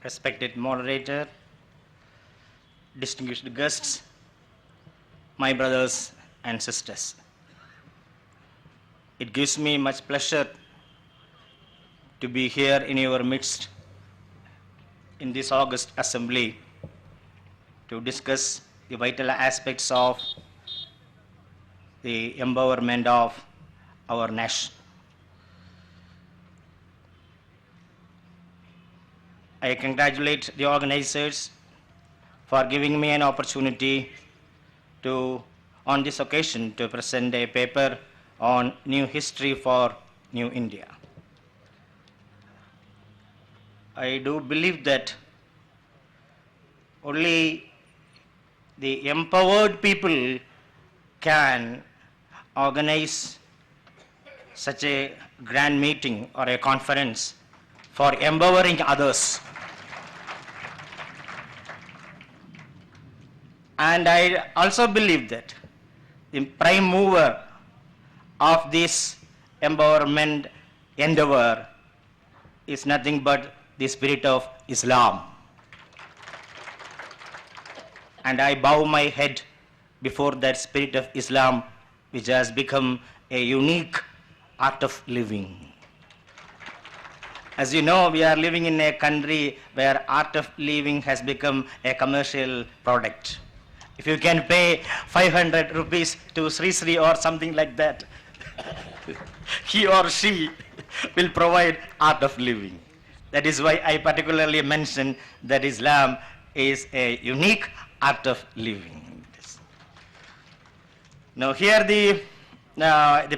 Respected moderator, distinguished guests, my brothers and sisters. It gives me much pleasure to be here in your midst in this August assembly to discuss the vital aspects of the empowerment of our nation. I congratulate the organizers for giving me an opportunity to, on this occasion, to present a paper on new history for New India. I do believe that only the empowered people can organize such a grand meeting or a conference for empowering others. And I also believe that the prime mover of this empowerment endeavor is nothing but the spirit of Islam. And I bow my head before that spirit of Islam, which has become a unique art of living. As you know, we are living in a country where art of living has become a commercial product. If you can pay 500 rupees to Sri Sri or something like that, he or she will provide art of living. That is why I particularly mention that Islam is a unique art of living. Now here the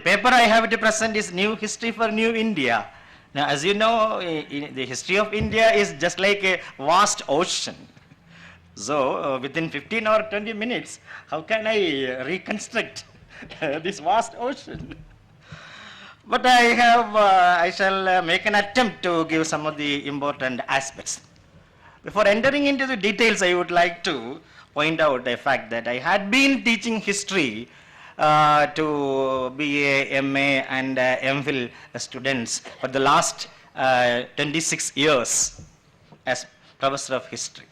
paper I have to present is New History for New India. Now as you know, the history of India is just like a vast ocean. So within 15 or 20 minutes, how can I reconstruct this vast ocean? But I shall make an attempt to give some of the important aspects. Before entering into the details, I would like to point out the fact that I had been teaching history to BA, MA and MPhil students for the last 26 years as professor of history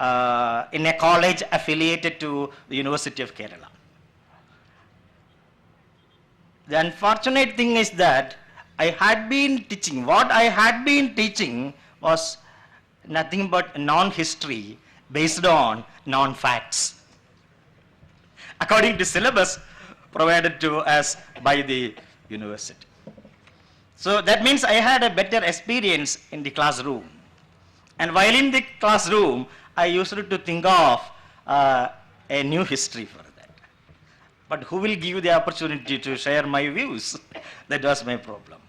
in a college affiliated to the University of Kerala. The unfortunate thing is that I had been teaching, what I had been teaching was nothing but non-history based on non-facts, according to syllabus provided to us by the university. So that means I had a better experience in the classroom. And while in the classroom, I used to think of a new history for that. But who will give the opportunity to share my views? That was my problem.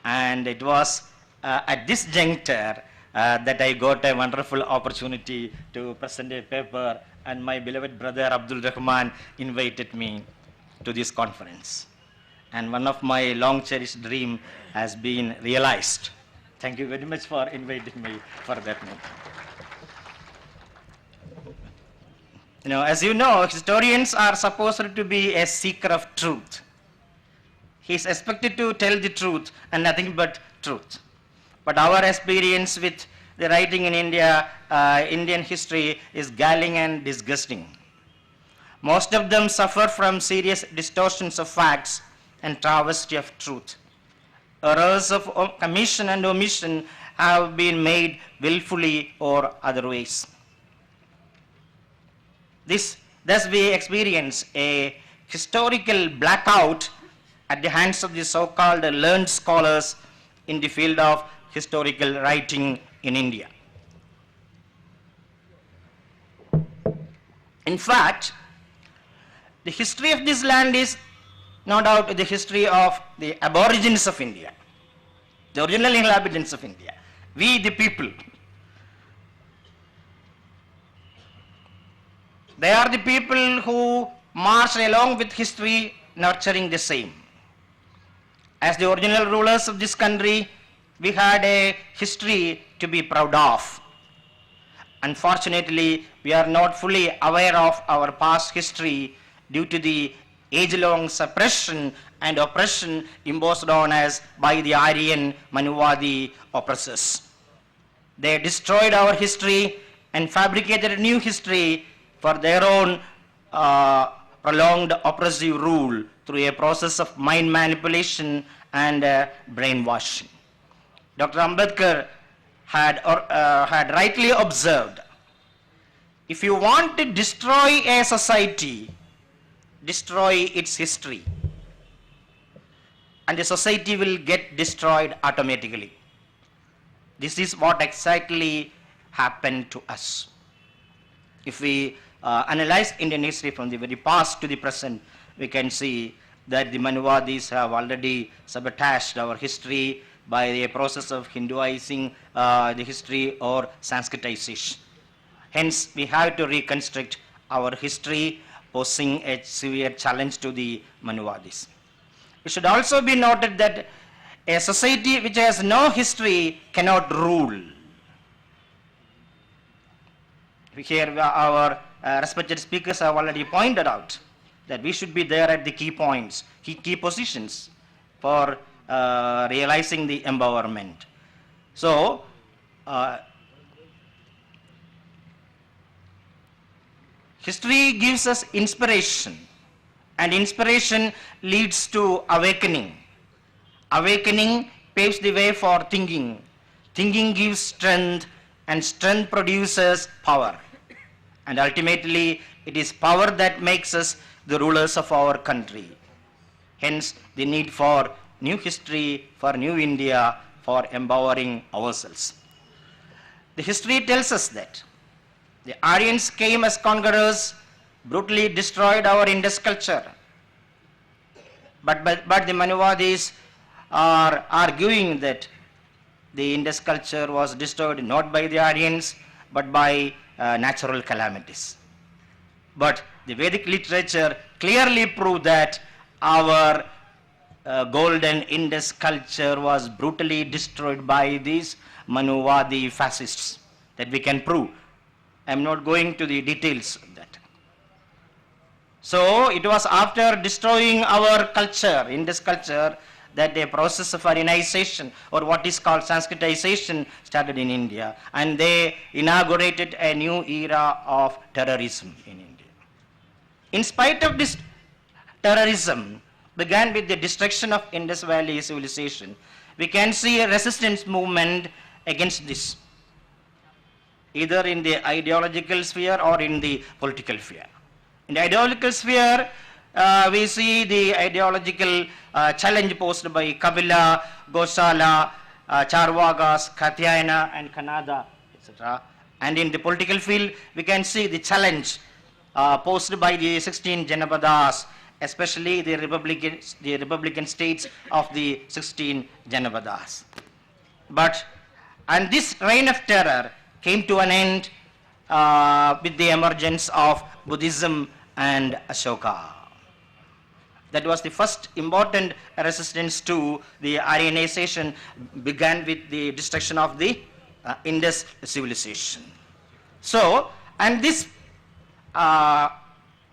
And it was at this juncture that I got a wonderful opportunity to present a paper, and my beloved brother Abdul Rahman invited me to this conference. And one of my long cherished dream has been realized. Thank you very much for inviting me for that meeting. You know, as you know, historians are supposed to be a seeker of truth. He is expected to tell the truth and nothing but truth. But our experience with the writing in India, Indian history, is galling and disgusting. Most of them suffer from serious distortions of facts and travesty of truth. Errors of commission and omission have been made willfully or otherwise. Thus we experience a historical blackout at the hands of the so-called learned scholars in the field of historical writing in India. In fact, the history of this land is no doubt the history of the aborigines of India, the original inhabitants of India, we the people. They are the people who marched along with history, nurturing the same. As the original rulers of this country, we had a history to be proud of. Unfortunately, we are not fully aware of our past history due to the age-long suppression and oppression imposed on us by the Aryan Manuvadi oppressors. They destroyed our history and fabricated a new history for their own prolonged oppressive rule through a process of mind manipulation and brainwashing. Dr. Ambedkar had rightly observed, if you want to destroy a society, destroy its history, and the society will get destroyed automatically. This is what exactly happened to us. If we analyze Indian history from the very past to the present, we can see that the Manuvadis have already sabotaged our history by a process of Hinduizing the history or Sanskritization. Hence, we have to reconstruct our history, posing a severe challenge to the Manuvadis. It should also be noted that a society which has no history cannot rule. Here our respected speakers have already pointed out that we should be there at the key points, key positions for realizing the empowerment. So, history gives us inspiration, and inspiration leads to awakening. Awakening paves the way for thinking. Thinking gives strength, and strength produces power. And ultimately, it is power that makes us the rulers of our country. Hence, the need for new history, for new India, for empowering ourselves. The history tells us that the Aryans came as conquerors, brutally destroyed our Indus culture. But the Manuvadis are arguing that the Indus culture was destroyed not by the Aryans, but by natural calamities. But the Vedic literature clearly proved that our golden Indus culture was brutally destroyed by these Manuvadi fascists. That we can prove. I am not going to the details of that. So it was after destroying our culture, Indus culture, that a process of Aryanization or what is called Sanskritization started in India, and they inaugurated a new era of terrorism in India. In spite of this terrorism began with the destruction of Indus Valley civilization, we can see a resistance movement against this, either in the ideological sphere or in the political sphere. In the ideological sphere, we see the ideological challenge posed by Kabila, Gosala, Charvakas, Katyayana and Kanada, etc. And in the political field, we can see the challenge posed by the 16 Janapadas, especially the Republican states of the 16 Janapadas. And this reign of terror came to an end with the emergence of Buddhism and Ashoka. That was the first important resistance to the Aryanization, began with the destruction of the Indus civilization. So, and this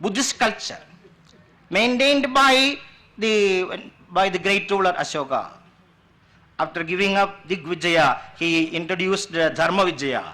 Buddhist culture maintained by the great ruler Ashoka. After giving up Digvijaya, he introduced Dharma Vijaya.